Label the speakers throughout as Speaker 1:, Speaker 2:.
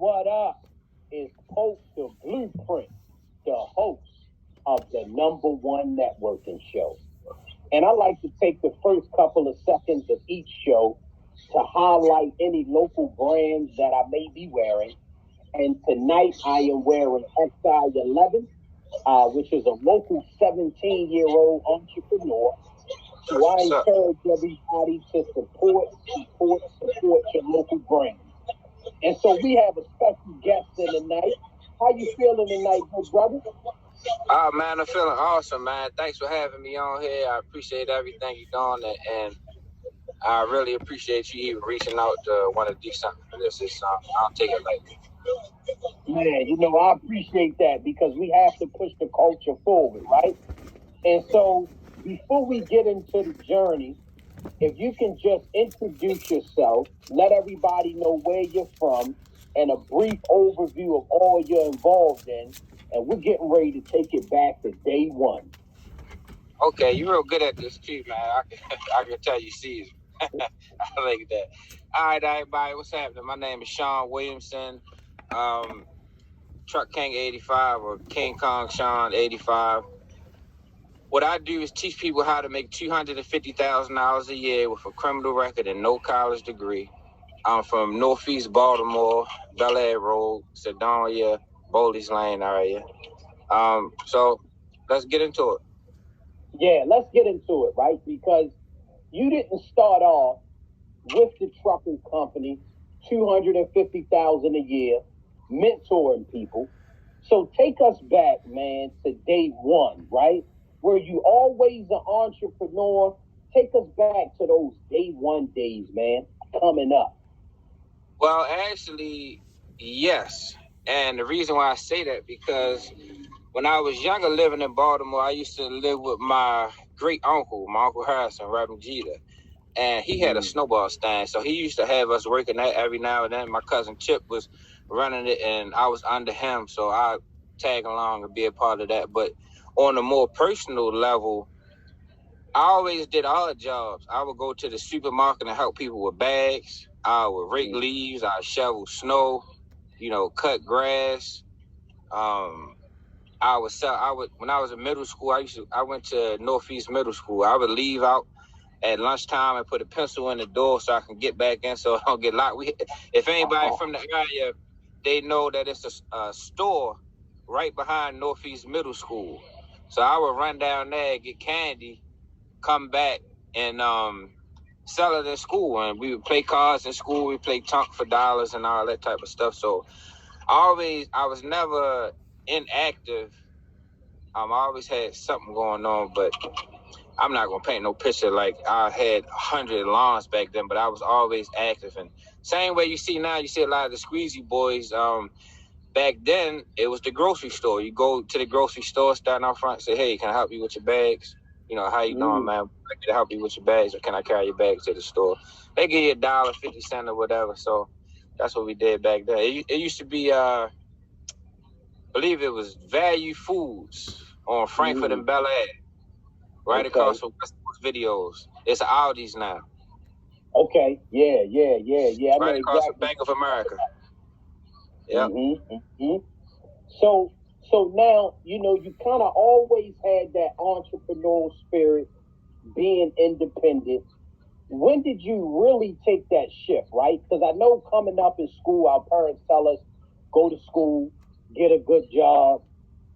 Speaker 1: What up? Is Pope the Blueprint, the host of the number one networking show. And I like to take the first couple of seconds of each show to highlight any local brands that I may be wearing. And tonight I am wearing XI11, which is a local 17-year-old entrepreneur. So I encourage everybody to support your local brand. And so we have a special guest in tonight. How you feeling tonight, good brother?
Speaker 2: Man, I'm feeling awesome, man. Thanks for having me on here. I appreciate everything you're doing, and I really appreciate you even reaching out to want to do something for this. I'll take it lightly.
Speaker 1: Man, I appreciate that because we have to push the culture forward, right? And so before we get into the journey, if you can just introduce yourself, let everybody know where you're from, and a brief overview of all you're involved in, and we're getting ready to take it back to day one.
Speaker 2: Okay, you're real good at this too, man. I can tell you see it. I like that. All right, everybody, what's happening? My name is Sean Williamson, Truck King 85 or King Kong Sean 85. What I do is teach people how to make $250,000 a year with a criminal record and no college degree. I'm from Northeast Baltimore, Bel Air Road, Sedonia, Boldy's Lane area. So let's get into it.
Speaker 1: Yeah, let's get into it, right? Because you didn't start off with the trucking company, $250,000 a year, mentoring people. So take us back, man, to day one, right? Were you always an entrepreneur? Take us back to those day one days, man, coming up.
Speaker 2: Well, actually, yes. And the reason why I say that, because when I was younger living in Baltimore, I used to live with my great uncle, my Uncle Harrison, Reverend Jeter. And he had a snowball stand. So he used to have us working that every now and then. My cousin Chip was running it, and I was under him. So I tag along and be a part of that. But on a more personal level, I always did odd jobs. I would go to the supermarket and help people with bags. I would rake leaves. I would shovel snow, cut grass. I would when I was in middle school, I went to Northeast Middle School. I would leave out at lunchtime and put a pencil in the door so I can get back in so I don't get locked. If anybody from the area, they know that it's a store right behind Northeast Middle School. So I would run down there, get candy, come back, and sell it in school. And we would play cards in school. We played Tunk for dollars and all that type of stuff. So I was never inactive. I always had something going on, but I'm not gonna paint no picture like I had 100 lawns back then, but I was always active. And same way you see now, you see a lot of the squeezy boys. Back then, it was the grocery store. You go to the grocery store, stand out front, say, "Hey, can I help you with your bags? How you doing, man? I can help you with your bags, or can I carry your bags to the store?" They give you $1.50 or whatever. So that's what we did back then. It used to be, I believe it was Value Foods on Frankfurt and Bel Air. Right across from Westwood Videos. It's Aldi's now.
Speaker 1: Okay. Yeah.
Speaker 2: Right across from Bank of America. Yeah.
Speaker 1: So now, you kind of always had that entrepreneurial spirit, being independent. When did you really take that shift, right? Because I know coming up in school, our parents tell us, go to school, get a good job.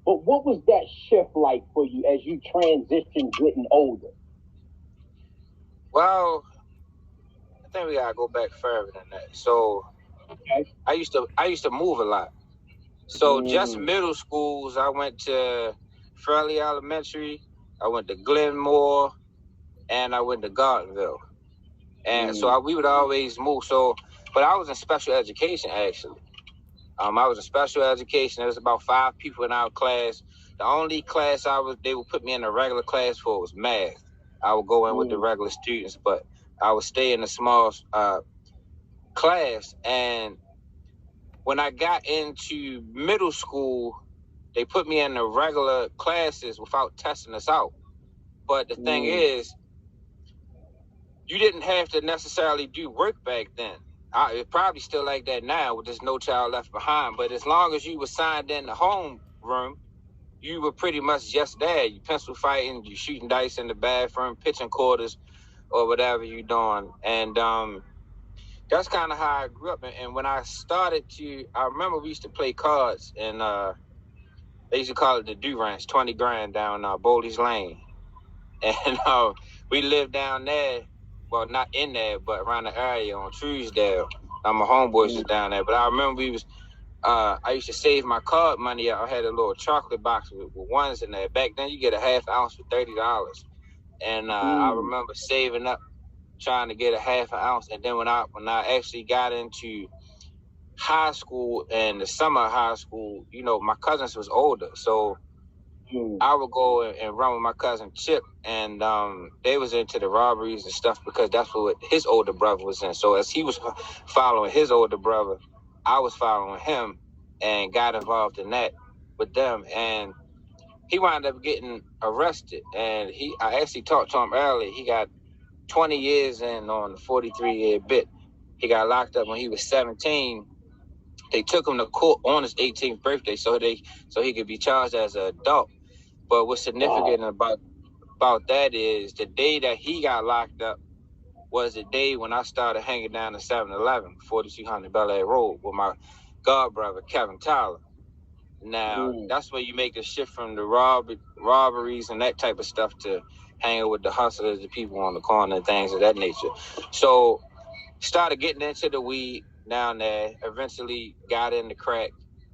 Speaker 1: But what was that shift like for you as you transitioned getting older?
Speaker 2: Well, I think we gotta go back further than that. So I used to move a lot. So just middle schools, I went to Fairleigh Elementary, I went to Glenmore, and I went to Gardenville. And so we would always move. But I was in special education actually. I was in special education. There was about 5 people in our class. The only class they would put me in a regular class for was math. I would go in with the regular students, but I would stay in a small class. And when I got into middle school, they put me in the regular classes without testing us out. But the thing is, you didn't have to necessarily do work back then. It's probably still like that now with this No Child Left Behind. But as long as you were signed in the home room, you were pretty much just there. You pencil fighting, you shooting dice in the bathroom, pitching quarters, or whatever you're doing. And that's kind of how I grew up. And when I started I remember we used to play cards, and they used to call it the Do Ranch, 20 grand down Boldy's Lane. And we lived down there, well, not in there, but around the area on Truesdale. My homeboys was down there. But I remember I used to save my card money. I had a little chocolate box with ones in there. Back then, you get a half ounce for $30. And I remember saving up, trying to get a half an ounce. And then when I actually got into high school and the summer of high school, my cousins was older. So I would go and run with my cousin Chip, and they was into the robberies and stuff because that's what his older brother was in. So as he was following his older brother, I was following him and got involved in that with them. And he wound up getting arrested. And I actually talked to him earlier. He got 20 years in on the 43-year bit. He got locked up when he was 17. They took him to court on his 18th birthday so he could be charged as an adult. But what's significant about that is the day that he got locked up was the day when I started hanging down the 7-Eleven, 4200 Bel Air Road, with my god brother, Kevin Tyler. Now, that's where you make the shift from the robberies and that type of stuff to hanging with the hustlers, the people on the corner, and things of that nature. So, started getting into the weed down there, eventually got into crack,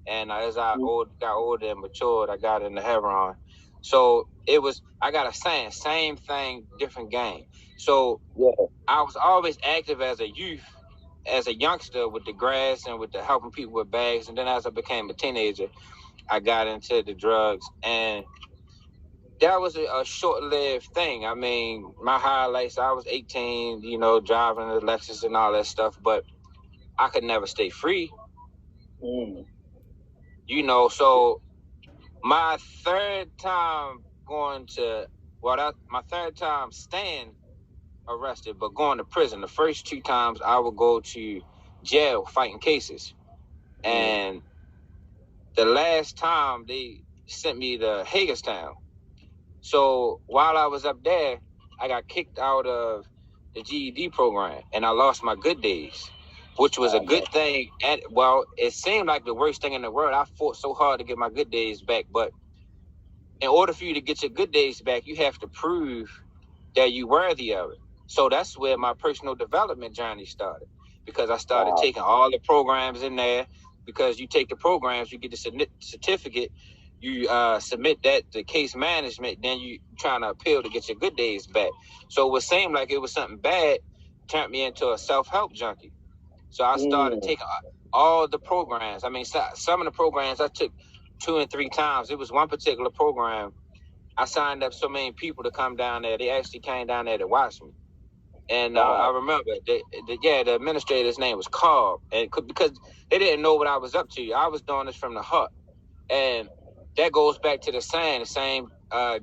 Speaker 2: and as I got older and matured, I got into heroin. So I got a saying, same thing, different game. So I was always active as a youth, as a youngster with the grass and with the helping people with bags. And then as I became a teenager, I got into the drugs. And that was a short-lived thing. I mean, my highlights, I was 18, driving a Lexus and all that stuff, but I could never stay free. So my third time my third time staying arrested, but going to prison. The first 2 times I would go to jail fighting cases. And the last time they sent me to Hagerstown. So while I was up there, I got kicked out of the GED program and I lost my good days, which was a good thing. And it seemed like the worst thing in the world. I fought so hard to get my good days back, but in order for you to get your good days back, you have to prove that you're worthy of it. So that's where my personal development journey started, because I started taking all the programs in there. Because you take the programs, you get the certificate, you submit that to case management, then you trying to appeal to get your good days back. So what seemed like it was something bad turned me into a self-help junkie. So I started taking all the programs. I mean, some of the programs I took 2 and 3 times. It was one particular program. I signed up so many people to come down there. They actually came down there to watch me. And I remember the administrator's name was Carl, and because they didn't know what I was up to. I was doing this from the heart, and that goes back to the same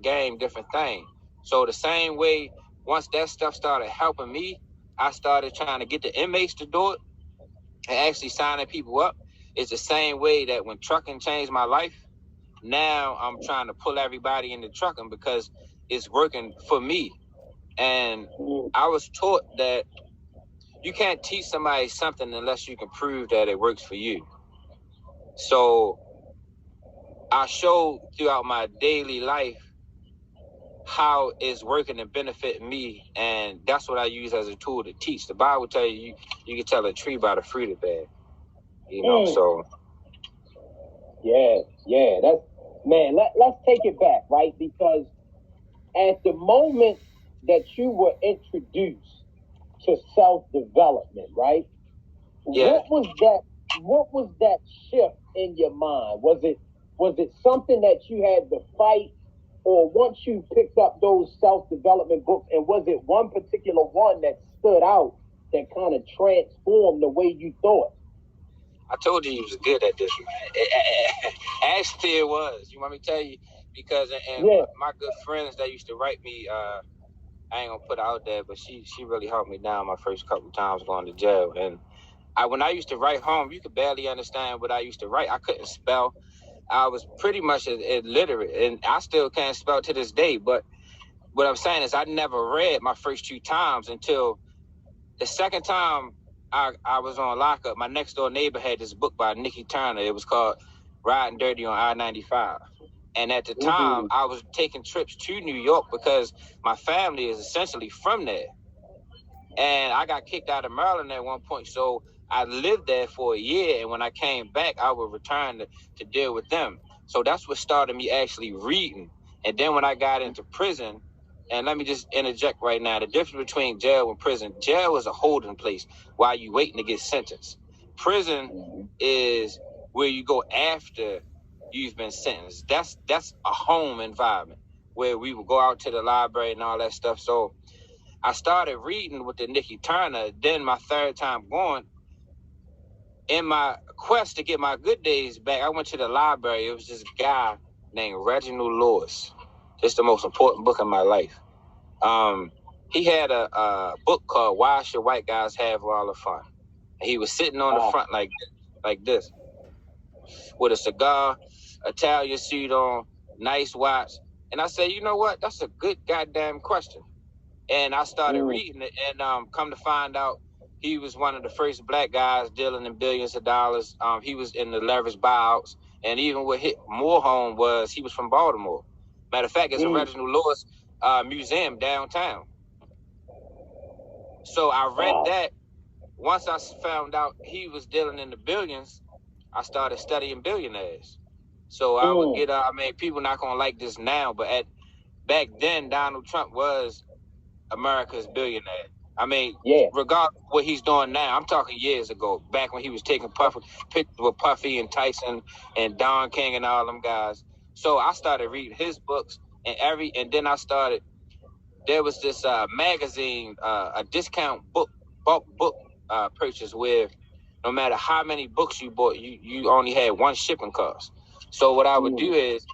Speaker 2: game, different thing. So the same way, once that stuff started helping me, I started trying to get the inmates to do it and actually signing people up. It's the same way that when trucking changed my life, now I'm trying to pull everybody into trucking because it's working for me. And I was taught that you can't teach somebody something unless you can prove that it works for you. So I showed throughout my daily life how it's working and benefiting me, and that's what I use as a tool to teach. The Bible tell you can tell a tree by the fruit it bears. So.
Speaker 1: Yeah, that's, man, let's take it back, right? Because at the moment that you were introduced to self-development, right?
Speaker 2: Yeah.
Speaker 1: What was that shift in your mind? Was it something that you had to fight, or once you picked up those self-development books, and was it one particular one that stood out that kind of transformed the way you thought?
Speaker 2: I told you was good at this, man. Actually, it was. You want me to tell you? Because my good friends that used to write me, I ain't gonna put it out there, but she really helped me down my first couple times going to jail. And when I used to write home, you could barely understand what I used to write. I couldn't spell. I was pretty much illiterate, and I still can't spell to this day. But what I'm saying is I never read my first 2 times until the second time I was on lockup. My next door neighbor had this book by Nicky Turner. It was called Riding Dirty on I-95. And at the time, I was taking trips to New York because my family is essentially from there. And I got kicked out of Maryland at one point, so I lived there for a year. And when I came back, I would return to deal with them. So that's what started me actually reading. And then when I got into prison, and let me just interject right now, the difference between jail and prison: jail is a holding place while you waiting to get sentenced. Prison is where you go after you've been sentenced. That's a home environment where we would go out to the library and all that stuff. So I started reading with the Nicky Turner. Then my third time going, in my quest to get my good days back, I went to the library. It was this guy named Reginald Lewis. It's the most important book in my life. He had a book called Why Should White Guys Have All the Fun? And he was sitting on the front like this, with a cigar, Italian suit on, nice watch. And I said, you know what? That's a good goddamn question. And I started reading it, and come to find out, he was one of the first black guys dealing in billions of dollars. He was in the leverage buyouts. And even what hit more home was he was from Baltimore. Matter of fact, it's a Reginald Lewis museum downtown. So I read that. Once I found out he was dealing in the billions, I started studying billionaires. So I would get, people not going to like this now, but back then, Donald Trump was America's billionaire. Regardless of what he's doing now, I'm talking years ago, back when he was taking pictures with Puffy and Tyson and Don King and all them guys. So I started reading his books, and then I started. There was this magazine, a discount bulk book purchase where no matter how many books you bought, you only had one shipping cost. So what I would do is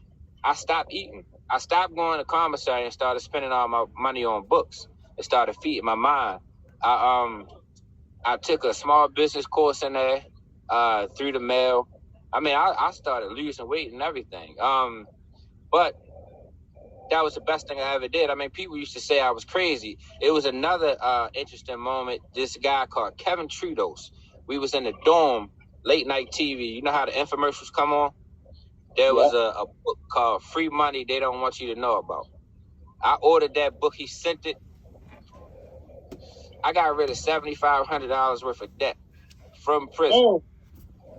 Speaker 2: I stopped eating. I stopped going to commissary and started spending all my money on books. It started feeding my mind. I took a small business course in there through the mail. I started losing weight and everything. But that was the best thing I ever did. People used to say I was crazy. It was another interesting moment. This guy called Kevin Trudeau. We was in the dorm, late night TV. You know how the infomercials come on? There was a book called Free Money They Don't Want You to Know About. I ordered that book. He sent it. I got rid of $7,500 worth of debt from prison,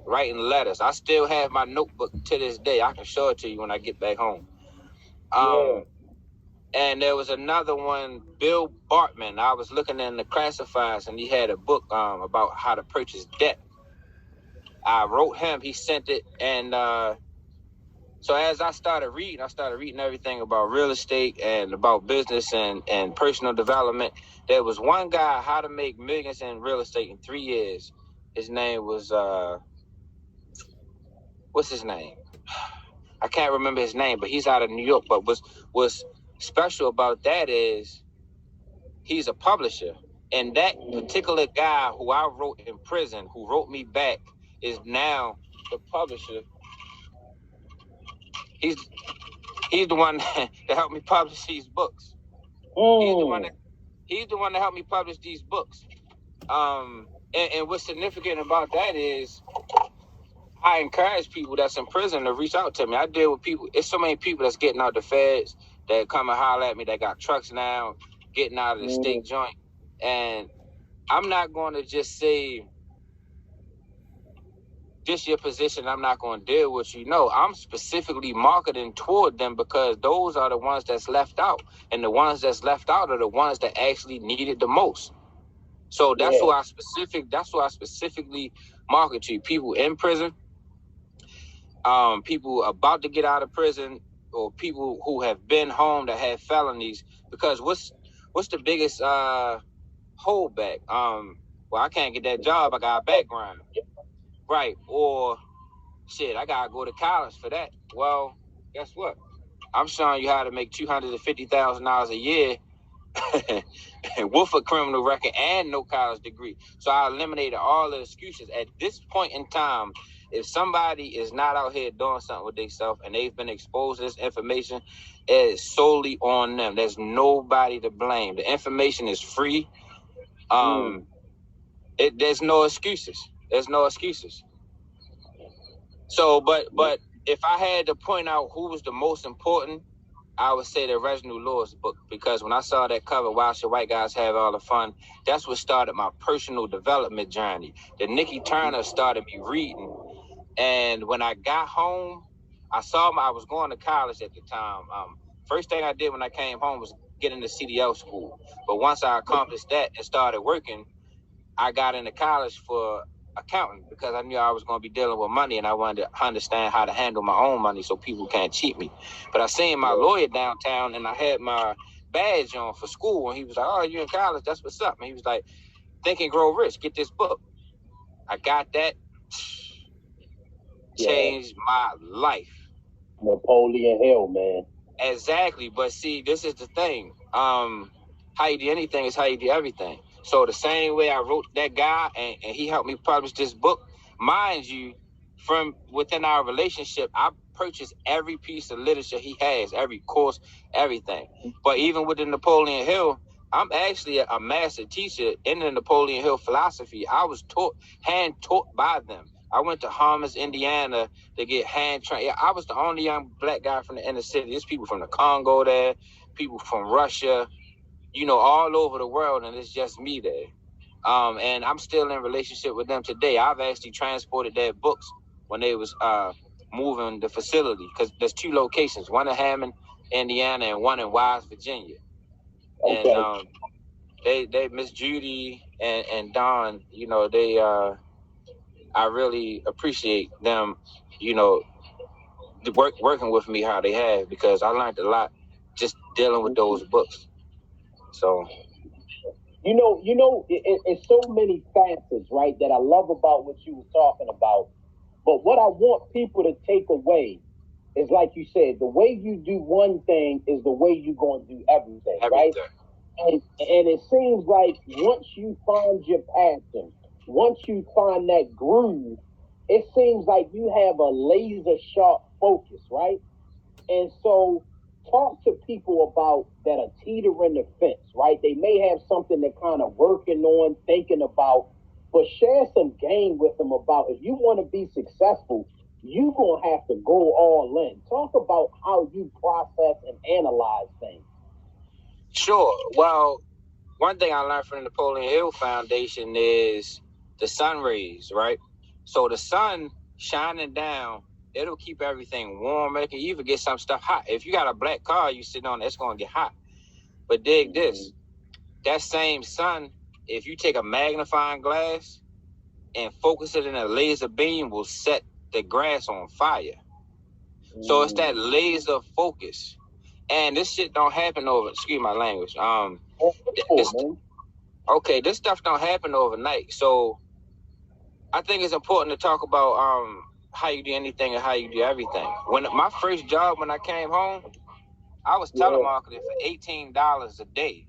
Speaker 2: writing letters. I still have my notebook to this day. I can show it to you when I get back home. And there was another one, Bill Bartman. I was looking in the classifieds, and he had a book about how to purchase debt. I wrote him. He sent it, and so as I started reading everything about real estate and about business and personal development. There was one guy, how to make millions in real estate in 3 years. His name was, what's his name? I can't remember his name, but he's out of New York. But what's special about that is he's a publisher. And that particular guy who I wrote in prison, who wrote me back, is now the publisher. He's the one that helped me publish these books. He's the one that helped me publish these books. And what's significant about that is I encourage people that's in prison to reach out to me. I deal with people. It's so many people that's getting out the feds that come and holler at me. They got trucks now, getting out of the state joint. And I'm not going to just say, this your position, I'm not going to deal with you. No, I'm specifically marketing toward them because those are the ones that's left out. And the ones that's left out are the ones that actually need it the most. So that's who I specifically market to. People in prison, people about to get out of prison, or people who have been home that have felonies. Because what's the biggest holdback? Well, I can't get that job, I got a background. Right, or shit, I gotta go to college for that. Well, guess what? I'm showing you how to make $250,000 a year with a criminal record and no college degree. So I eliminated all the excuses. At this point in time, if somebody is not out here doing something with themselves and they've been exposed to this information, it is solely on them. There's nobody to blame. The information is free. There's no excuses. There's no excuses. So, but if I had to point out who was the most important, I would say the Reginald Lewis book, because when I saw that cover, Why Should White Guys Have All the Fun, that's what started my personal development journey. The Nikki Turner started me reading. And when I got home, I was going to college at the time. First thing I did when I came home was get into CDL school. But once I accomplished that and started working, I got into college for accounting because I knew I was going to be dealing with money and I wanted to understand how to handle my own money so people can't cheat me. But I seen my lawyer downtown and I had my badge on for school and he was like, "Oh, you in college? That's what's up." And he was like, "Think and Grow Rich, get this book." I got that. Changed my life.
Speaker 1: Napoleon Hill, man.
Speaker 2: Exactly. But see, this is the thing. How you do anything is how you do everything. So the same way I wrote that guy and he helped me publish this book, mind you, from within our relationship, I purchased every piece of literature he has, every course, everything. But even with the Napoleon Hill, I'm actually a master teacher in the Napoleon Hill philosophy. I was hand taught by them. I went to Harmers, Indiana to get hand trained. Yeah, I was the only young black guy from the inner city. There's people from the Congo there, people from Russia, all over the world, and it's just me there. And I'm still in relationship with them today. I've actually transported their books when they was moving the facility, because there's 2 locations, one in Hammond, Indiana, and one in Wise, Virginia.
Speaker 1: Okay.
Speaker 2: And they Miss Judy and Don, I really appreciate them, working with me how they have, because I learned a lot just dealing with those books. So,
Speaker 1: it's so many facets, right, that I love about what you were talking about. But what I want people to take away is, like you said, the way you do one thing is the way you're going to do everything, right? And it seems like once you find your passion, once you find that groove, it seems like you have a laser sharp focus, right? And so talk to people about that are teetering the fence, right? They may have something they're kind of working on, thinking about, but share some game with them about, if you want to be successful, you're going to have to go all in. Talk about how you process and analyze things.
Speaker 2: Sure. Well, one thing I learned from the Napoleon Hill Foundation is the sun rays, right? So the sun shining down, it'll keep everything warm. It can even get some stuff hot. If you got a black car you sit on, it's going to get hot. But dig this. That same sun, if you take a magnifying glass and focus it in a laser beam, will set the grass on fire. So it's that laser focus. And this shit don't happen excuse my language. This stuff don't happen overnight. So I think it's important to talk about how you do anything and how you do everything. When my first job, when I came home, I was telemarketing for $18 a day.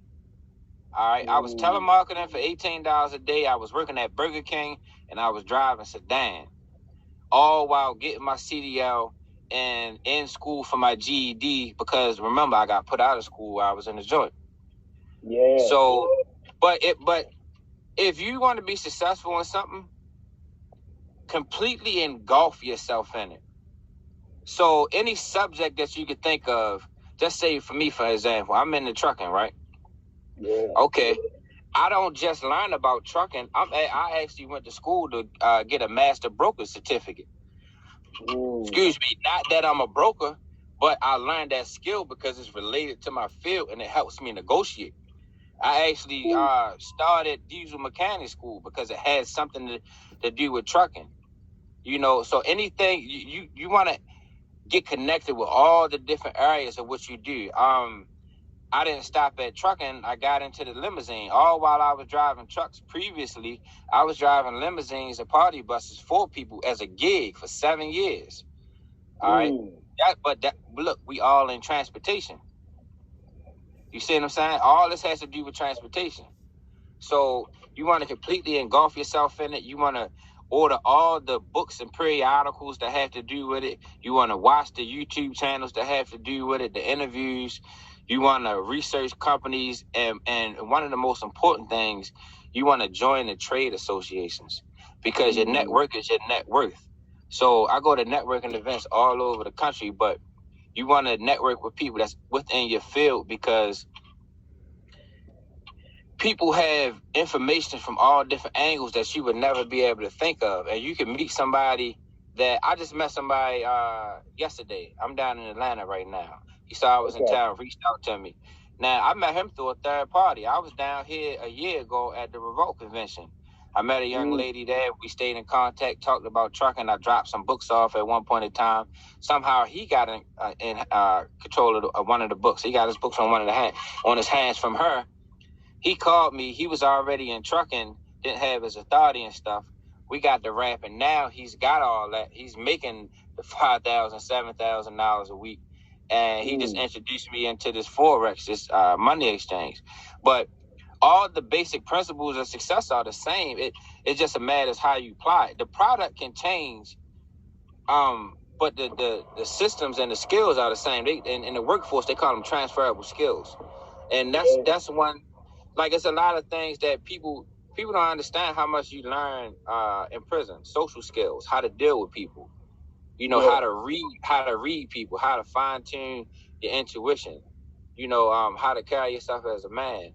Speaker 2: All right, I was telemarketing for $18 a day. I was working at Burger King and I was driving sedan, all while getting my CDL and in school for my GED, because remember, I got put out of school while I was in the joint.
Speaker 1: Yeah.
Speaker 2: So, but if you want to be successful in something, completely engulf yourself in it. So any subject that you could think of, just say for me, for example, I'm in the trucking, right?
Speaker 1: Yeah.
Speaker 2: Okay. I don't just learn about trucking. I actually went to school to get a master broker certificate. Excuse me, not that I'm a broker, but I learned that skill because it's related to my field and it helps me negotiate. I actually started diesel mechanic school because it had something to do with trucking. So anything you want to get connected with all the different areas of what you do. I didn't stop at trucking. I got into the limousine. All while I was driving trucks previously, I was driving limousines and party buses for people as a gig for 7 years. All right. But look, we all in transportation. You see what I'm saying? All this has to do with transportation. So you want to completely engulf yourself in it. You want to order all the books and periodicals that have to do with it. You want to watch the YouTube channels that have to do with it, the interviews. You want to research companies. And one of the most important things, you want to join the trade associations because your network is your net worth. So I go to networking events all over the country, but you want to network with people that's within your field because people have information from all different angles that you would never be able to think of. And you can meet somebody that I just met somebody yesterday. I'm down in Atlanta right now. He saw I was in town, reached out to me. Now, I met him through a third party. I was down here a year ago at the Revolt convention. I met a young lady there. We stayed in contact, talked about trucking. I dropped some books off at one point in time. Somehow he got in control of one of the books. He got his books on his hands from her. He called me. He was already in trucking, didn't have his authority and stuff. We got the rap, and now he's got all that. He's making the $5,000, $7,000 a week, and he just introduced me into this Forex, this money exchange. But all the basic principles of success are the same. It just a matter of how you apply it. The product can change, but the systems and the skills are the same. In the workforce, they call them transferable skills, and that's one. Like, it's a lot of things that people don't understand how much you learn in prison. Social skills, how to deal with people, how to read people, how to fine tune your intuition, how to carry yourself as a man.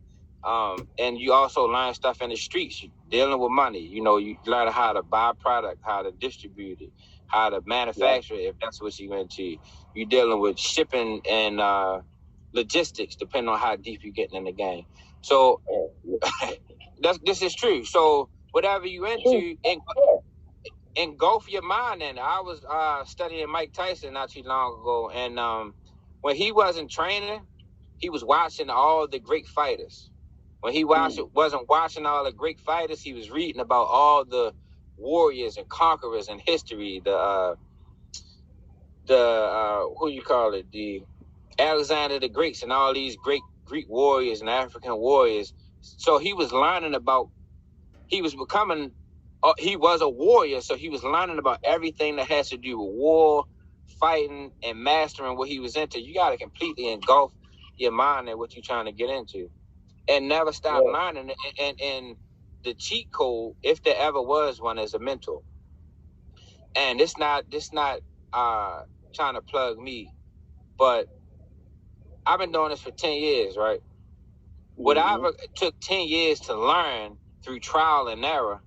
Speaker 2: And you also learn stuff in the streets, dealing with money. You learn how to buy product, how to distribute it, how to manufacture it, if that's what you're into. You're dealing with shipping and logistics, depending on how deep you're getting in the game. So this is true. So whatever you into, engulf your mind in. I was studying Mike Tyson not too long ago, and when he wasn't training, he was watching all the great fighters. When he wasn't watching all the great fighters, he was reading about all the warriors and conquerors in history. The Alexander the Great and all these great Greek warriors and African warriors. So he was learning about, he was a warrior, so he was learning about everything that has to do with war, fighting, and mastering what he was into. You got to completely engulf your mind in what you're trying to get into and never stop learning. And the cheat code, if there ever was one, is a mentor. And it's not trying to plug me, but I've been doing this for 10 years, right? Whatever took 10 years to learn through trial and error,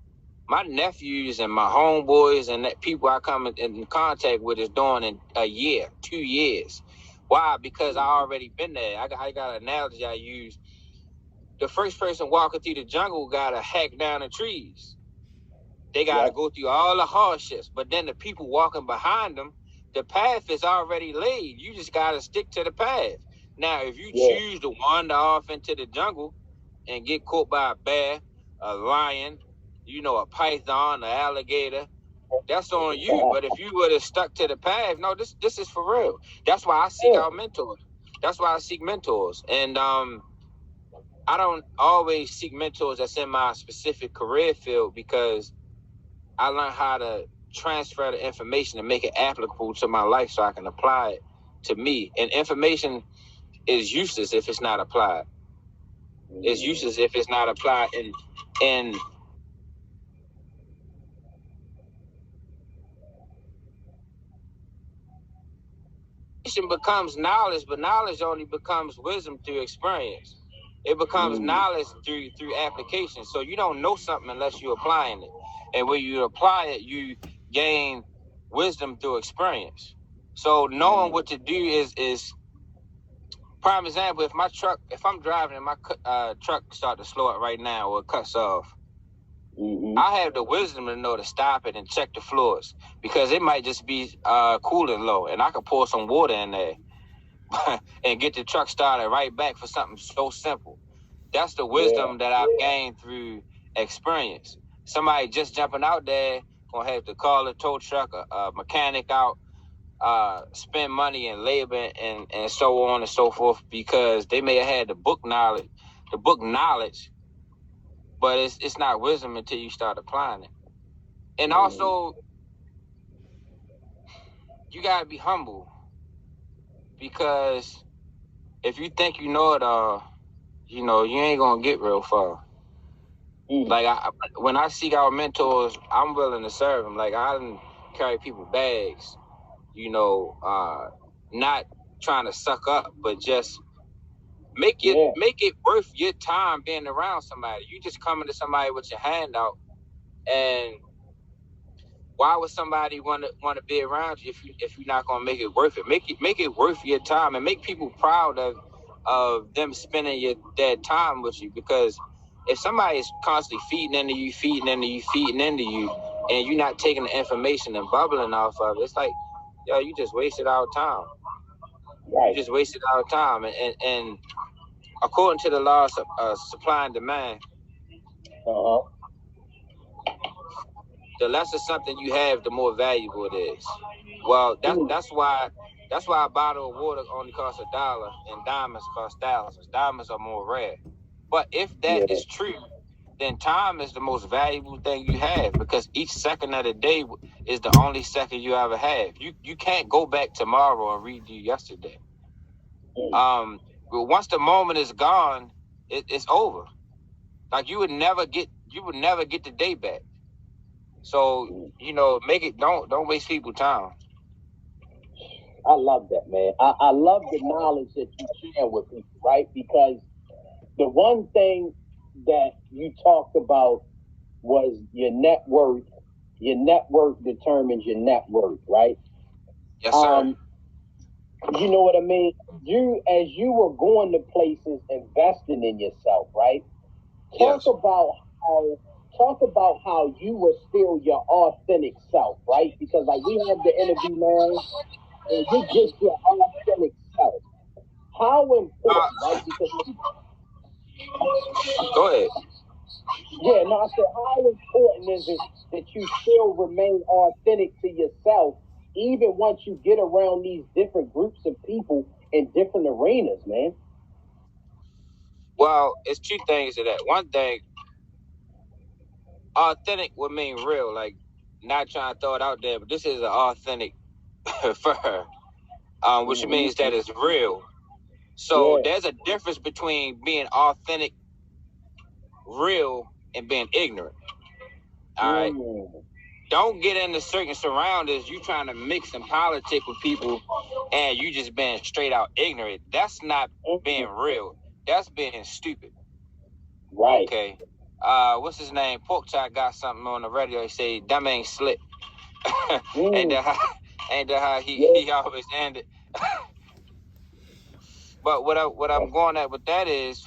Speaker 2: my nephews and my homeboys and that people I come in contact with is doing in a year, 2 years. Why? Because I already been there. I got an analogy I use. The first person walking through the jungle got to hack down the trees. They got to go through all the hardships. But then the people walking behind them, the path is already laid. You just got to stick to the path. Now, if you choose to wander off into the jungle and get caught by a bear, a lion, a python, an alligator, that's on you. But if you would have stuck to the path, no, this is for real. That's why I seek out mentors. That's why I seek mentors. And I don't always seek mentors that's in my specific career field because I learned how to transfer the information and make it applicable to my life so I can apply it to me. And information is useless if it's not applied. It's useless if it's not applied. And becomes knowledge, but knowledge only becomes wisdom through experience. It becomes knowledge through application. So you don't know something unless you're applying it. And when you apply it, you gain wisdom through experience. So knowing what to do is prime example. If I'm driving and my truck start to slow up right now or it cuts off, I have the wisdom to know to stop it and check the fluids because it might just be cooling low, and I could pour some water in there and get the truck started right back for something so simple. That's the wisdom that I've gained through experience. Somebody just jumping out there gonna have to call a tow truck, a mechanic out, spend money and labor and so on and so forth because they may have had the book knowledge, but it's not wisdom until you start applying it. And also, you gotta be humble because if you think you know it all, you ain't gonna get real far. Like when I seek out mentors, I'm willing to serve them. Like I didn't carry people bags, not trying to suck up, but just make it worth your time being around somebody. You just coming to somebody with your hand out, and why would somebody want to be around you if you're not gonna make it worth it? Make it worth your time and make people proud of them spending their time with you. Because if somebody is constantly feeding into you, and you're not taking the information and bubbling off of it, it's like, yo, you just wasted our time. Right. You just wasted our time, and according to the laws of supply and demand, the lesser something you have, the more valuable it is. Well, that's why a bottle of water only costs $1 and diamonds cost thousands. Diamonds are more rare. But if that is true, then time is the most valuable thing you have, because each second of the day is the only second you ever have. You can't go back tomorrow and redo yesterday. But once the moment is gone, it's over. Like you would never get the day back. So, don't waste people's time.
Speaker 1: I love that, man. I love the knowledge that you share with people, right? Because the one thing that you talked about was your net worth. Your net worth determines your net worth, right?
Speaker 2: Yes, sir.
Speaker 1: You know what I mean? As you were going to places, investing in yourself, right? Talk about how you were still your authentic self, right? Because like we have the interview now, and you just your authentic self. How important, right? Because
Speaker 2: go ahead.
Speaker 1: Yeah, no, I said, how important is it that you still remain authentic to yourself, even once you get around these different groups of people in different arenas, man?
Speaker 2: Well, it's two things to that. One thing, authentic would mean real, like not trying to throw it out there, but this is an authentic for her, which means that it's real. So there's a difference between being authentic, real, and being ignorant. All right. Don't get into certain surroundings. You trying to mix and politic with people, and you just being straight out ignorant. That's not being real. That's being stupid.
Speaker 1: Right.
Speaker 2: Okay. What's his name? Pork Chop got something on the radio. He say, "Them ain't slick." Ain't that how he always ended? But what I'm going at with that is,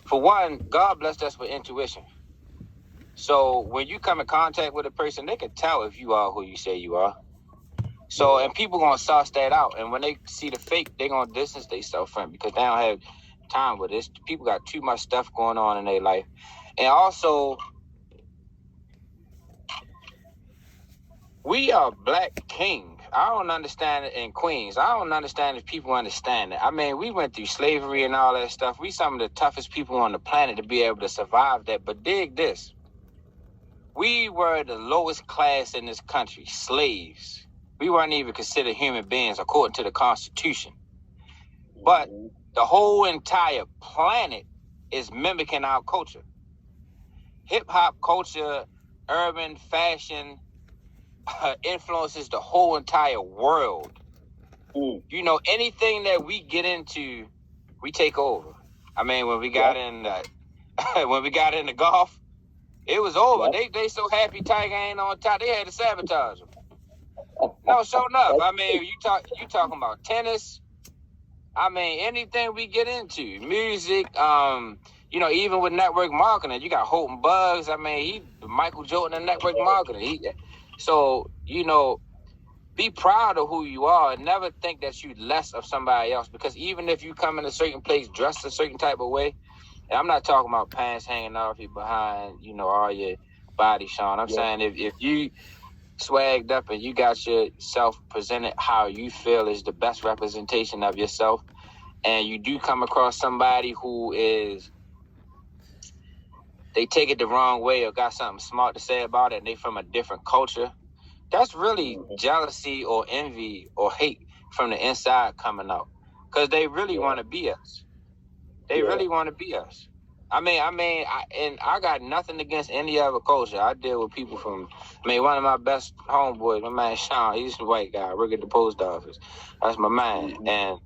Speaker 2: for one, God blessed us with intuition. So when you come in contact with a person, they can tell if you are who you say you are. So, and people gonna suss that out. And when they see the fake, they gonna distance themselves from it because they don't have time with this. People got too much stuff going on in their life. And also, we are black king. I don't understand it in Queens. I don't understand if people understand it. I mean, we went through slavery and all that stuff. We some of the toughest people on the planet to be able to survive that. But dig this. We were the lowest class in this country, slaves. We weren't even considered human beings according to the Constitution. But the whole entire planet is mimicking our culture. Hip-hop culture, urban fashion, influences the whole entire world. Anything that we get into, we take over. I mean, when we got in the golf, it was over. Yep. They so happy Tiger ain't on top. They had to sabotage him. No, sure enough. I mean, you talking about tennis. I mean, anything we get into, music. Even with network marketing, you got Holton Buggs. I mean, Michael Jordan in network marketing. Be proud of who you are and never think that you less of somebody else. Because even if you come in a certain place dressed a certain type of way. And I'm not talking about pants hanging off you behind, all your body showing. I'm saying if you swagged up and you got yourself presented how you feel is the best representation of yourself, and you do come across somebody who is, they take it the wrong way or got something smart to say about it, and they from a different culture, that's really jealousy or envy or hate from the inside coming out, because they really want to be us. They really want to be us. I got nothing against any other culture. I deal with people from, one of my best homeboys, my man Sean, he's a white guy, work at the post office. That's my man. And,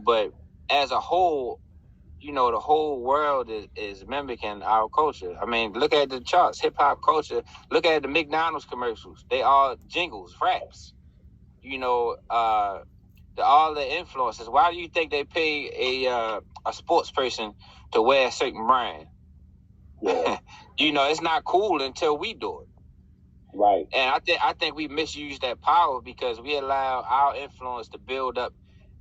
Speaker 2: but as a whole, the whole world is mimicking our culture. Look at the charts, hip hop culture. Look at the McDonald's commercials. They all jingles, raps. All the influencers. Why do you think they pay a sports person to wear a certain brand?
Speaker 1: Yeah.
Speaker 2: It's not cool until we do it.
Speaker 1: Right.
Speaker 2: And I think we misuse that power because we allow our influence to build up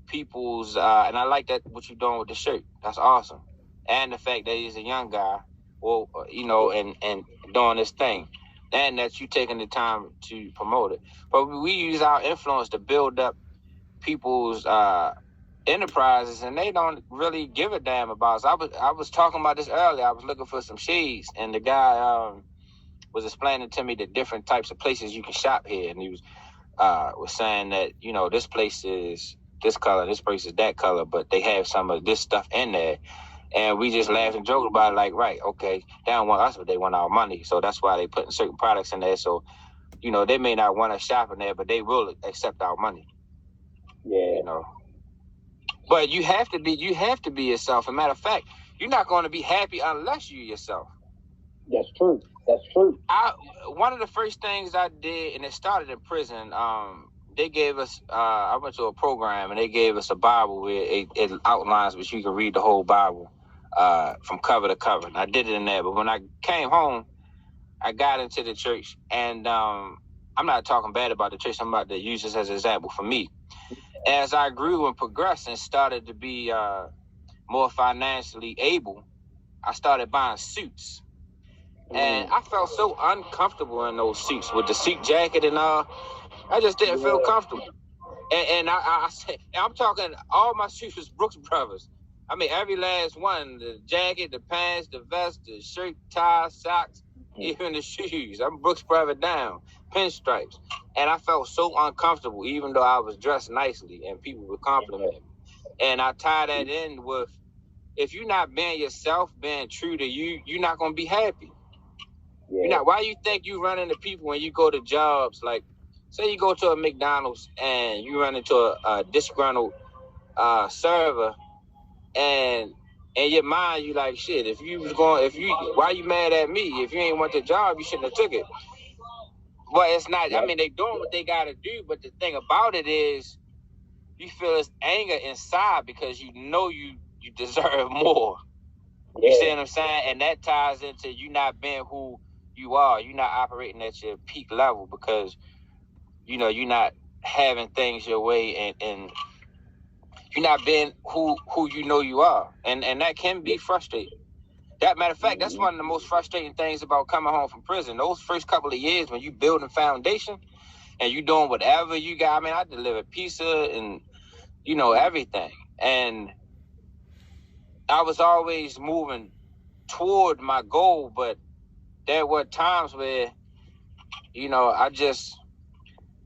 Speaker 2: people's and I like that what you're doing with the shirt. That's awesome. And the fact that he's a young guy, and doing this thing. And that you taking the time to promote it. But we use our influence to build up people's enterprises, and they don't really give a damn about us. I was talking about this earlier. I was looking for some shades, and the guy was explaining to me the different types of places you can shop here, and he was saying that this place is this color, this place is that color, but they have some of this stuff in there, and we just laughed and joked about it, like, right, okay, they don't want us, but they want our money, so that's why they putting certain products in there. So they may not want us shopping there, but they will accept our money.
Speaker 1: Yeah.
Speaker 2: But you have to be yourself. As a matter of fact, you're not going to be happy unless you're yourself.
Speaker 1: That's true.
Speaker 2: One of the first things I did, and it started in prison, they gave us, I went to a program, and they gave us a Bible where it outlines, which you can read the whole Bible from cover to cover. And I did it in there. But when I came home, I got into the church, and I'm not talking bad about the church. I'm about to use this as an example for me. As I grew and progressed and started to be more financially able, I started buying suits. And I felt so uncomfortable in those suits with the suit jacket and all. I just didn't feel comfortable. And I'm talking, all my suits was Brooks Brothers. Every last one, the jacket, the pants, the vest, the shirt, tie, socks, even the shoes. I'm Brooks Brothers down, pinstripes. And I felt so uncomfortable, even though I was dressed nicely and people would compliment me. And I tie that in with, if you're not being yourself, being true to you, you're not going to be happy.
Speaker 1: Yeah.
Speaker 2: Why you think you run into people when you go to jobs, like, say you go to a McDonald's and you run into a disgruntled server, and in your mind, you like, shit, why you mad at me? If you ain't want the job, you shouldn't have took it. But it's not, they doing what they got to do, but the thing about it is you feel this anger inside because you deserve more. You see what I'm saying? And that ties into you not being who you are. You're not operating at your peak level because, you're not having things your way and you're not being who you are. And that can be frustrating. That matter of fact, that's one of the most frustrating things about coming home from prison. Those first couple of years when you building foundation and you doing whatever you got. I delivered pizza and, everything. And I was always moving toward my goal, but there were times where,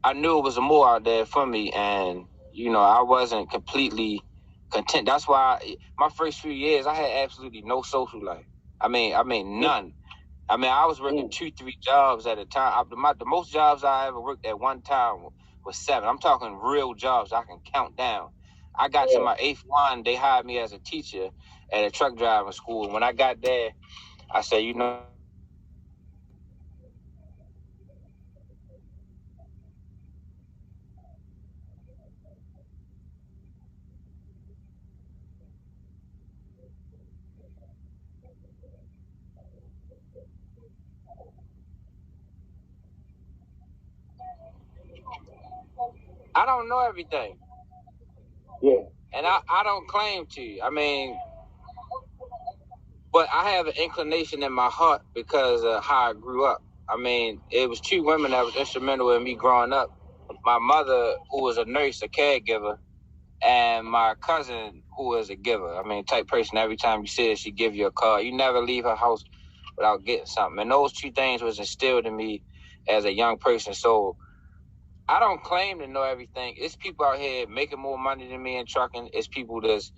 Speaker 2: I knew it was more out there for me, and, I wasn't completely content. That's why my first few years, I had absolutely no social life. None. I was working 2-3 jobs at a time. The most jobs I ever worked at one time was 7. I'm talking real jobs I can count down. I got to my 8th one, they hired me as a teacher at a truck driving school. When I got there, I said, I don't know everything.
Speaker 1: Yeah.
Speaker 2: And I don't claim to. But I have an inclination in my heart because of how I grew up. I mean, it was two women that was instrumental in me growing up. My mother, who was a nurse, a caregiver, and my cousin, who was a giver. I mean, type person, every time you see her, she give you a card. You never leave her house without getting something. And those two things was instilled in me as a young person. So I don't claim to know everything. It's people out here making more money than me in trucking. It's people that's,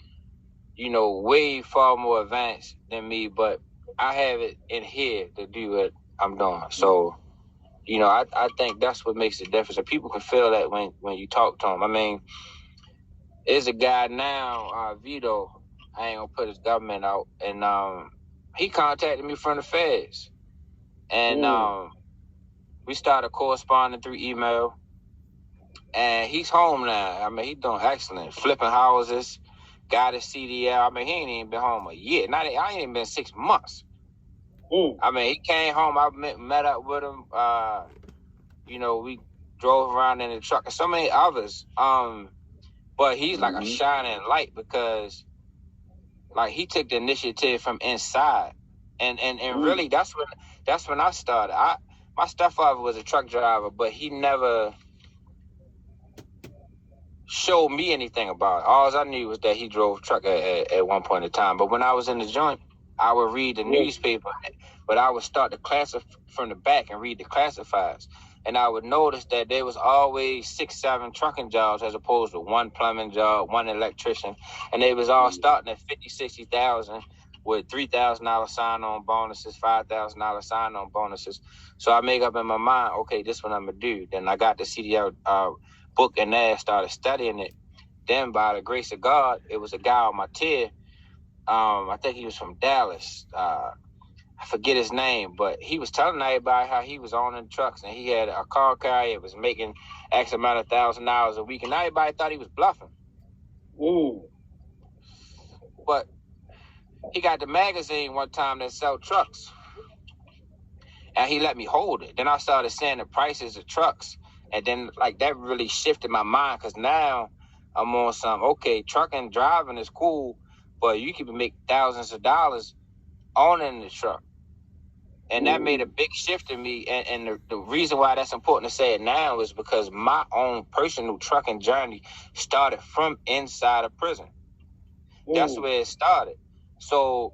Speaker 2: way far more advanced than me, but I have it in here to do what I'm doing. So, I think that's what makes the difference. And people can feel that when you talk to them. I mean, there's a guy now, Vito, I ain't gonna put his government out, and he contacted me from the feds. And we started corresponding through email. And he's home now. I mean, he's doing excellent. Flipping houses, got his CDL. I mean, he ain't even been home a year. I ain't even been 6 months. I mean, he came home. I met up with him. We drove around in the truck and so many others. But he's like a shining light because, like, he took the initiative from inside. And really, that's when I started. My stepfather was a truck driver, but he never showed me anything about it. All I knew was that he drove truck at one point in time. But when I was in the joint, I would read the newspaper, but I would start to classify from the back and read the classifieds. And I would notice that there was always 6-7 trucking jobs as opposed to one plumbing job, one electrician. And they was all starting at $50,000-$60,000 with $3,000 sign-on bonuses, $5,000 sign-on bonuses. So I make up in my mind, okay, this is what I'm going to do. Then I got the CDL book and there, started studying it. Then by the grace of God, it was a guy on my tier. I think he was from Dallas. I forget his name, but he was telling everybody how he was owning trucks and he had a car carrier, was making X amount of $1,000 a week, and everybody thought he was bluffing. But he got the magazine one time that sell trucks, and he let me hold it. Then I started seeing the prices of trucks, and then like that really shifted my mind because now I'm on some, okay, trucking, driving is cool, but you can make thousands of dollars owning the truck. And that made a big shift in me. And the reason why that's important to say it now is because my own personal trucking journey started from inside of prison. That's where it started. So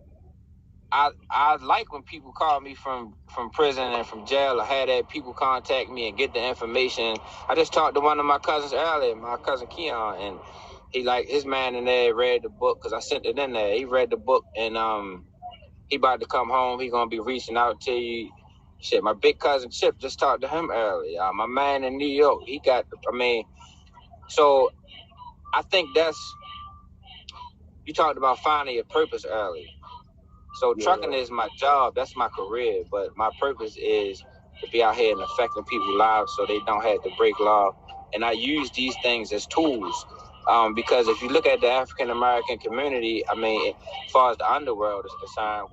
Speaker 2: I like when people call me from prison and from jail, or had that people contact me and get the information. I just talked to one of my cousins earlier, my cousin Keon, and he his man in there read the book because I sent it in there. He read the book and he about to come home. He gonna be reaching out to you. Shit, my big cousin Chip just talked to him earlier. My man in New York, he got. So I think you talked about finding your purpose earlier. So trucking is my job. That's my career. But my purpose is to be out here and affecting people's lives so they don't have to break law. And I use these things as tools. Because if you look at the African American community, I mean, as far as the underworld is concerned,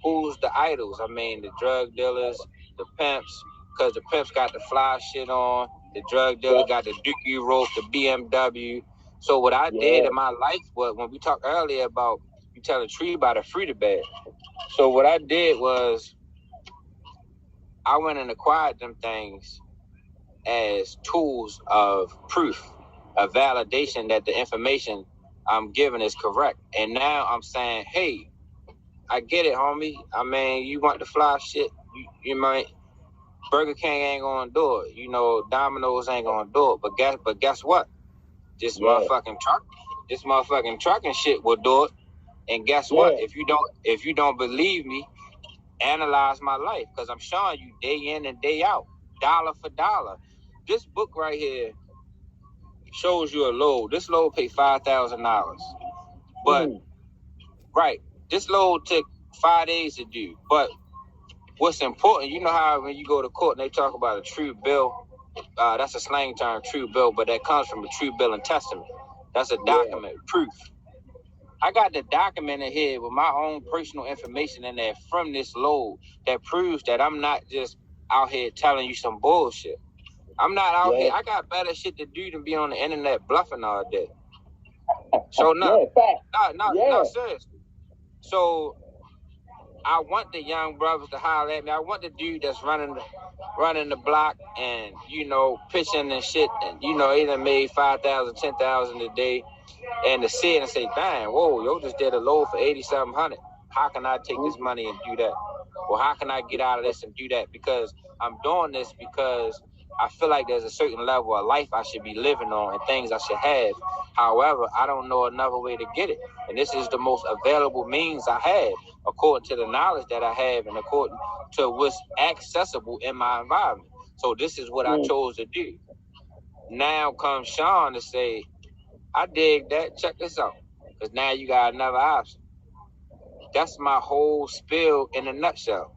Speaker 2: who's the idols? I mean, the drug dealers, the pimps, because the pimps got the fly shit on, the drug dealer got the Dookie rope, the BMW. So what I did in my life was, when we talked earlier about you tell a tree by the fruit it bears. So what I did was I went and acquired them things as tools of proof, a validation that the information I'm giving is correct. And now I'm saying, hey, I get it, homie. I mean, you want the fly shit, you might. Burger King ain't gonna do it. Domino's ain't gonna do it. But guess what? This motherfucking trucking shit will do it. And guess what? If you don't believe me, analyze my life, because I'm showing you day in and day out, dollar for dollar. This book right here shows you a load. This load paid $5,000. But right, this load took 5 days to do. But what's important, you know how when you go to court and they talk about a true bill, that's a slang term, true bill, but that comes from a true bill and testament. That's a document, proof. I got the document in here with my own personal information in there from this load that proves that I'm not just out here telling you some bullshit. I'm not out here. I got better shit to do than be on the internet bluffing all day. So no, seriously. So I want the young brothers to holler at me. I want the dude that's running the block and, pitching and shit. And, he done made 5,000, 10,000 a day. And to see it and say, dang, whoa, yo just did a load for 8,700. How can I take this money and do that? Well, how can I get out of this and do that? Because I'm doing this because I feel like there's a certain level of life I should be living on and things I should have. However, I don't know another way to get it. And this is the most available means I have, according to the knowledge that I have and according to what's accessible in my environment. So this is what I chose to do. Now comes Sean to say, I dig that. Check this out. Because now you got another option. That's my whole spiel in a nutshell.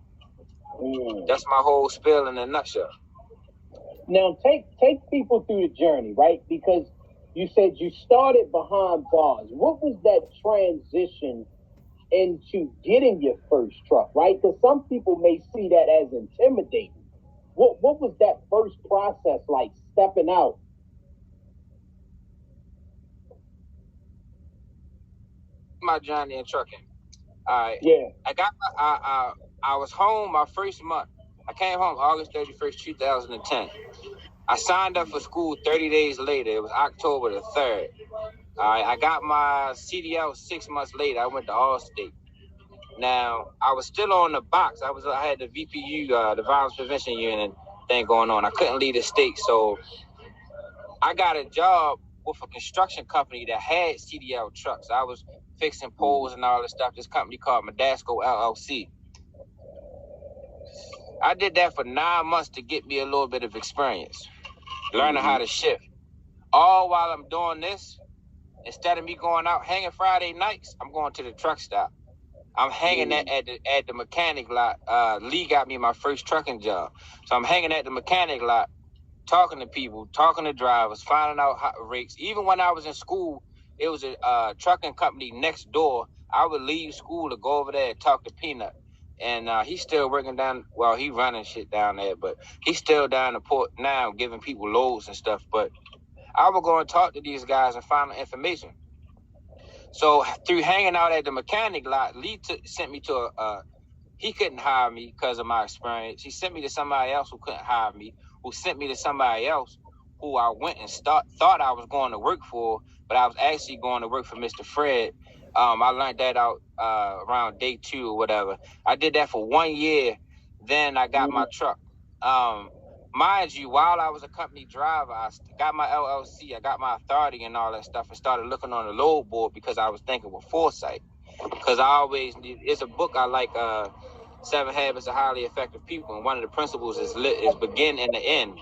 Speaker 2: That's my whole spiel in a nutshell.
Speaker 1: Now, take people through the journey, right? Because you said you started behind bars. What was that transition into getting your first truck, right? Because some people may see that as intimidating. What was that first process like, stepping out?
Speaker 2: My journey in trucking. All right.
Speaker 1: Yeah.
Speaker 2: I was home my first month. I came home August 31st, 2010. I signed up for school 30 days later. It was October the 3rd. All right. I got my CDL 6 months later. I went to Allstate. Now, I was still on the box. I had the VPU, the Violence Prevention Unit thing going on. I couldn't leave the state. So I got a job with a construction company that had CDL trucks. I was fixing poles and all this stuff. This company called Madasco LLC. I did that for 9 months to get me a little bit of experience, learning how to shift. All while I'm doing this, instead of me going out hanging Friday nights, I'm going to the truck stop. I'm hanging at the mechanic lot. Lee got me my first trucking job. So I'm hanging at the mechanic lot, talking to people, talking to drivers, finding out rates. Even when I was in school, it was a trucking company next door. I would leave school to go over there and talk to Peanut. And he's still working he running shit down there, but he's still down the port now giving people loads and stuff. But I would go and talk to these guys and find information. So through hanging out at the mechanic lot, Lee sent me to he couldn't hire me because of my experience. He sent me to somebody else who couldn't hire me, who sent me to somebody else who I went and thought I was going to work for, but I was actually going to work for Mr. Fred. I learned that out around day 2 or whatever. I did that for 1 year. Then I got my truck. Mind you, while I was a company driver, I got my LLC, I got my authority and all that stuff, and started looking on the load board because I was thinking with foresight. Because it's a book I like, 7 Habits of Highly Effective People, and one of the principles is begin and the end.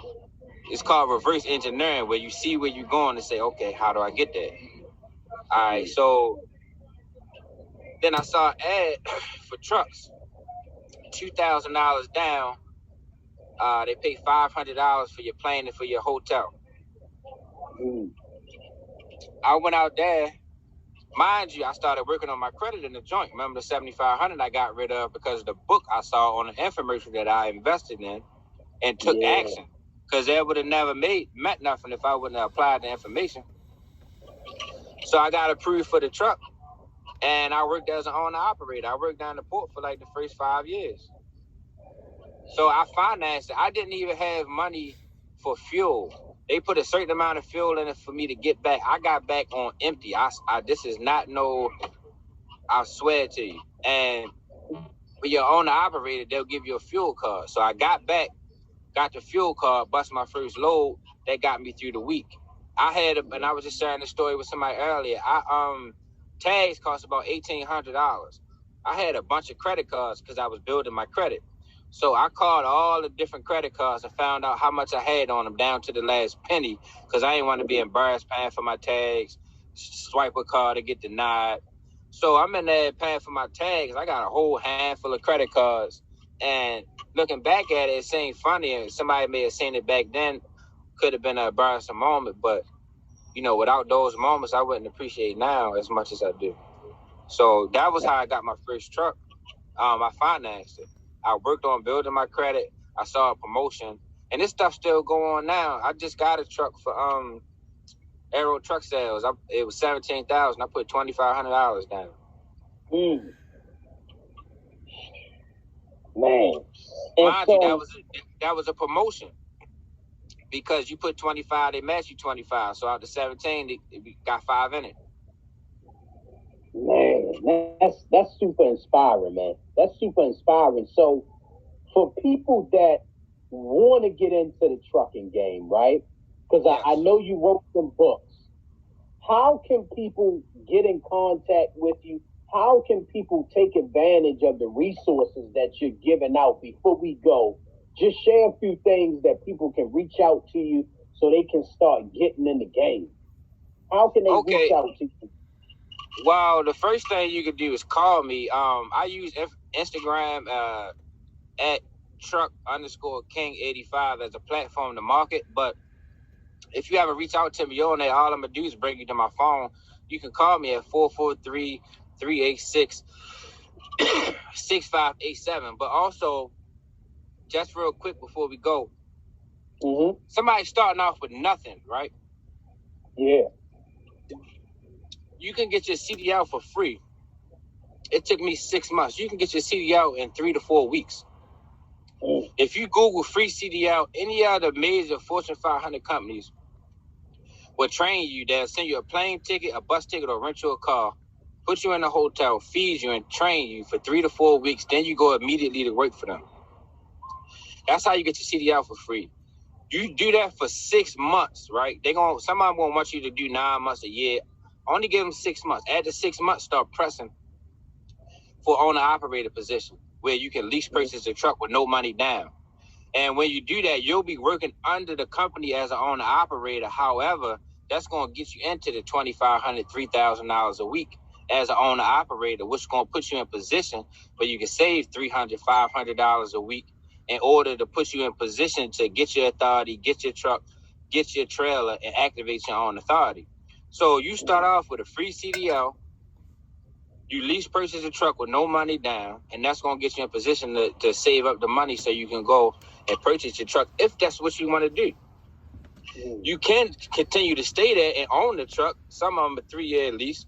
Speaker 2: It's called reverse engineering, where you see where you're going and say, okay, how do I get there? All right, so then I saw an ad for trucks, $2,000 down. They pay $500 for your plane and for your hotel. I went out there. Mind you, I started working on my credit in the joint. Remember the 7,500 I got rid of because of the book I saw on the infomercial that I invested in and took action. Because that would have never meant nothing if I wouldn't have applied the information. So I got approved for the truck, and I worked as an owner-operator. I worked down the port for like the first 5 years. So I financed it. I didn't even have money for fuel. They put a certain amount of fuel in it for me to get back. I got back on empty. This is not I swear to you. And when you're owner-operator, they'll give you a fuel card. So I got back, got the fuel card, bust my first load. That got me through the week. And I was just sharing the story with somebody earlier. Tags cost about $1,800. I had a bunch of credit cards because I was building my credit. So I called all the different credit cards and found out how much I had on them down to the last penny because I didn't want to be embarrassed paying for my tags, swipe a card to get denied. So I'm in there paying for my tags. I got a whole handful of credit cards. And looking back at it, it seemed funny. And somebody may have seen it back then. Could have been an embarrassing moment. But, without those moments, I wouldn't appreciate now as much as I do. So that was how I got my first truck. I financed it. I worked on building my credit. I saw a promotion. And this stuff still going on now. I just got a truck for Aero Truck Sales. It was $17,000. I put $2,500 down.
Speaker 1: Man.
Speaker 2: Mind you, that was a promotion. Because you put 25, they match you 25. So out of 17, they got 5 in it.
Speaker 1: Man, that's super inspiring, man. That's super inspiring. So for people that want to get into the trucking game, right? Because yes. I know you wrote some books. How can people get in contact with you? How can people take advantage of the resources that you're giving out? Before we go, just share a few things that people can reach out to you so they can start getting in the game. How can they reach out to you?
Speaker 2: Well, the first thing you can do is call me. I use Instagram at truck_king85 as a platform to market. But if you haven't reached out to me on there, all I'm going to do is bring you to my phone. You can call me at 443-386-6587. But also, just real quick before we go, somebody starting off with nothing, right?
Speaker 1: Yeah.
Speaker 2: You can get your CDL for free. It took me 6 months. You can get your CDL in 3 to 4 weeks. If you Google free CDL, any other major Fortune 500 companies will train you. They'll send you a plane ticket, a bus ticket, or rent you a car, put you in a hotel, feed you, and train you for 3 to 4 weeks. Then you go immediately to work for them. That's how you get your CDL for free. You do that for 6 months, right? Some of them won't want you to do 9 months, a year. Only give them 6 months. After 6 months, start pressing for owner-operator position, where you can lease purchase a truck with no money down. And when you do that, you'll be working under the company as an owner-operator. However, that's going to get you into the $2,500, $3,000 a week as an owner-operator, which is going to put you in position where you can save $300, $500 a week in order to put you in position to get your authority, get your truck, get your trailer, and activate your own authority. So you start off with a free CDL, you lease purchase a truck with no money down, and that's going to get you in position to save up the money so you can go and purchase your truck if that's what you want to do. You can continue to stay there and own the truck. Some of them a 3-year lease.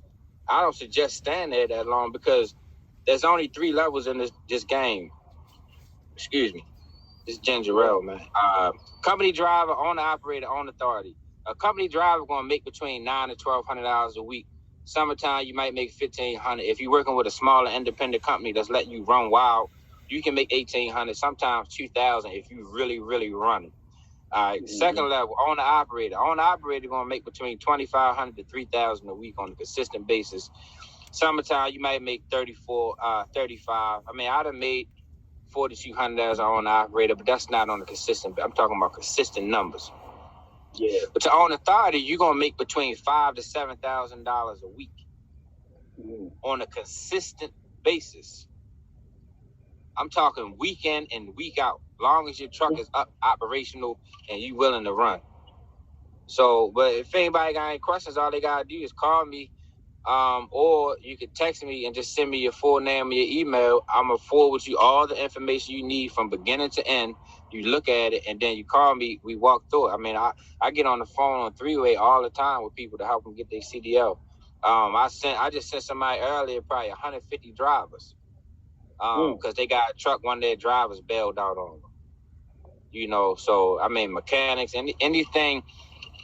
Speaker 2: I don't suggest staying there that long because there's only 3 levels in this game. Excuse me. This ginger ale, man. Company driver, owner operator, owner authority. A company driver going to make between $900 to $1,200 a week. Summertime, you might make $1,500. If you're working with a smaller independent company that's letting you run wild, you can make $1,800, sometimes $2,000 if you really, really run. All right. Second level, owner operator. Owner operator going to make between $2,500 to $3,000 a week on a consistent basis. Summertime, you might make $34, $35. I mean, I'd have made $4,200 as an owner operator, but that's not on a consistent. I'm talking about consistent numbers. Yeah. But to own authority, you're gonna make between $5,000 to $7,000 a week on a consistent basis. I'm talking week in and week out. Long as your truck is operational and you willing to run. So, but if anybody got any questions, all they gotta do is call me, or you can text me and just send me your full name or your email. I'm gonna forward you all the information you need from beginning to end. You look at it and then you call me. We walk through it. I mean, I get on the phone on 3-way all the time with people to help them get their CDL. I just sent somebody earlier, probably 150 drivers, because they got a truck, one of their drivers bailed out on them. You know, so I mean, mechanics, anything.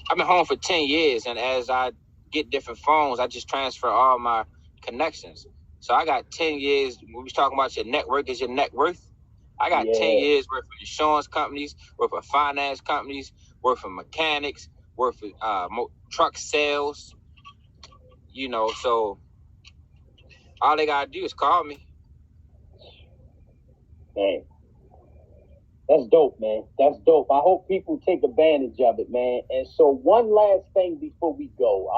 Speaker 2: I've been home for 10 years, and as I get different phones, I just transfer all my connections. So I got 10 years. We was talking about your network is your net worth. I got 10 years worth of insurance companies, worth of finance companies, worth of mechanics, worth of truck sales. You know, so all they gotta do is call me.
Speaker 1: Man, that's dope, man. That's dope. I hope people take advantage of it, man. And so one last thing before we go,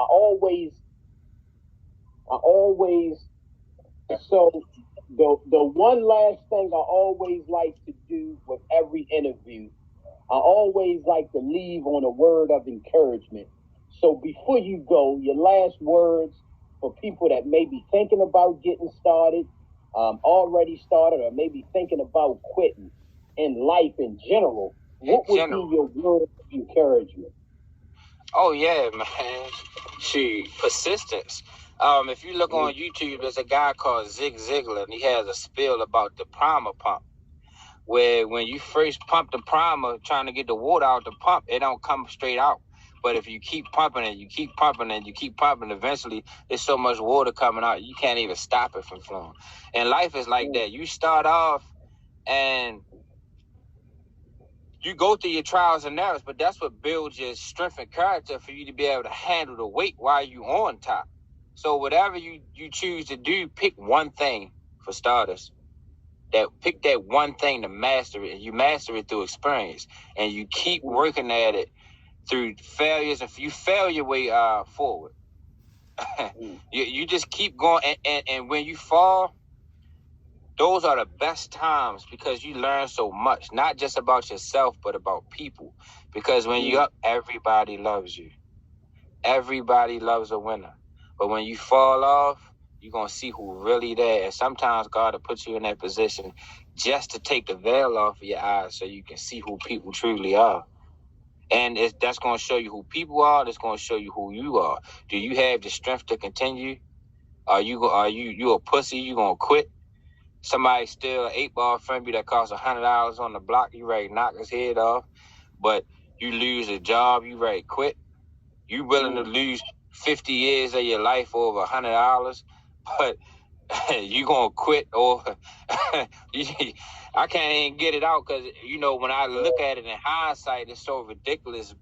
Speaker 1: so the one last thing I always like to do with every interview, I always like to leave on a word of encouragement. So before you go, your last words for people that may be thinking about getting started, already started, or maybe thinking about quitting in life in general, what would be your word of encouragement?
Speaker 2: Oh, yeah, man. Persistence. If you look on YouTube, there's a guy called Zig Ziglar, and he has a spiel about the primer pump. where when you first pump the primer, trying to get the water out the pump, it don't come straight out. But if you keep pumping it, you keep pumping it, you keep pumping, eventually there's so much water coming out, you can't even stop it from flowing. And life is like that. You start off and you go through your trials and errors, but that's what builds your strength and character for you to be able to handle the weight while you on top. So whatever you choose to do, pick one thing for starters. Pick that one thing to master it, and you master it through experience, and you keep working at it through failures. If you fail your way forward, you just keep going, and when you fall, those are the best times because you learn so much, not just about yourself, but about people. Because when you're up, everybody loves you. Everybody loves a winner. But when you fall off, you're going to see who really there. And sometimes God will put you in that position just to take the veil off of your eyes so you can see who people truly are. And that's going to show you who people are. That's going to show you who you are. Do you have the strength to continue? Are you a pussy? You going to quit? Somebody steal an 8-ball from you that costs $100 on the block, you ready to knock his head off. But you lose a job, you ready to quit. You willing to lose 50 years of your life over $100, but you gonna quit, or I can't even get it out because when I look at it in hindsight, it's so ridiculous.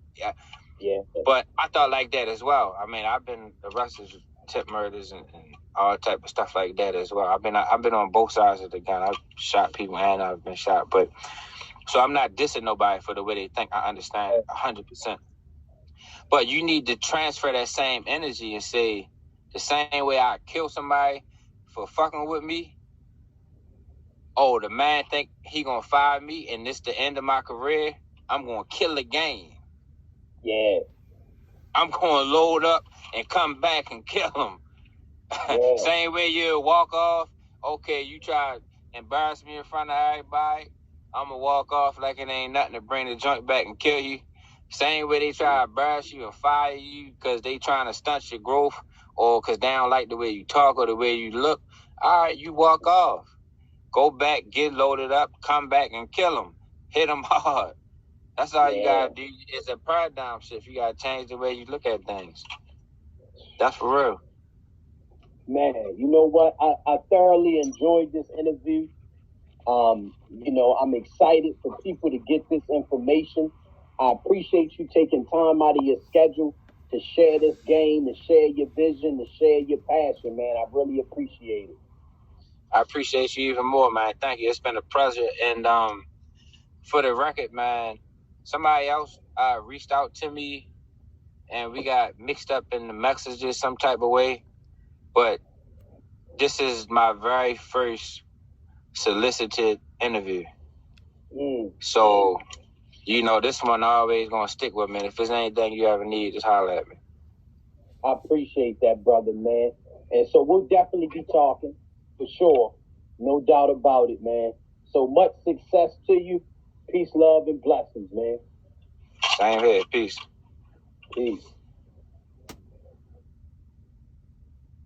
Speaker 2: Yeah. But I thought like that as well. I mean, I've been arrested for tip murders and all type of stuff like that as well. I've been on both sides of the gun. I've shot people and I've been shot, but so I'm not dissing nobody for the way they think. I understand 100%. But you need to transfer that same energy and say, the same way I kill somebody for fucking with me, oh, the man think he gonna fire me and this the end of my career, I'm gonna kill the game. Yeah. I'm gonna load up and come back and kill him. Yeah. Same way you walk off, okay, you try to embarrass me in front of everybody, I'm gonna walk off like it ain't nothing to bring the joint back and kill you. Same way they try to embarrass you and fire you because they trying to stunt your growth or because they don't like the way you talk or the way you look. All right, you walk off. Go back, get loaded up, come back and kill them. Hit them hard. That's all you got to do. It's a paradigm shift. You got to change the way you look at things. That's for real. Man, you know what? I thoroughly enjoyed this interview. I'm excited for people to get this information. I appreciate you taking time out of your schedule to share this game, to share your vision, to share your passion, man. I really appreciate it. I appreciate you even more, man. Thank you. It's been a pleasure. And for the record, man, somebody else reached out to me and we got mixed up in the messages some type of way. But this is my very first solicited interview. So, this one always going to stick with me. If there's anything you ever need, just holler at me. I appreciate that, brother, man. And so we'll definitely be talking, for sure. No doubt about it, man. So much success to you. Peace, love, and blessings, man. Same here. Peace. Peace.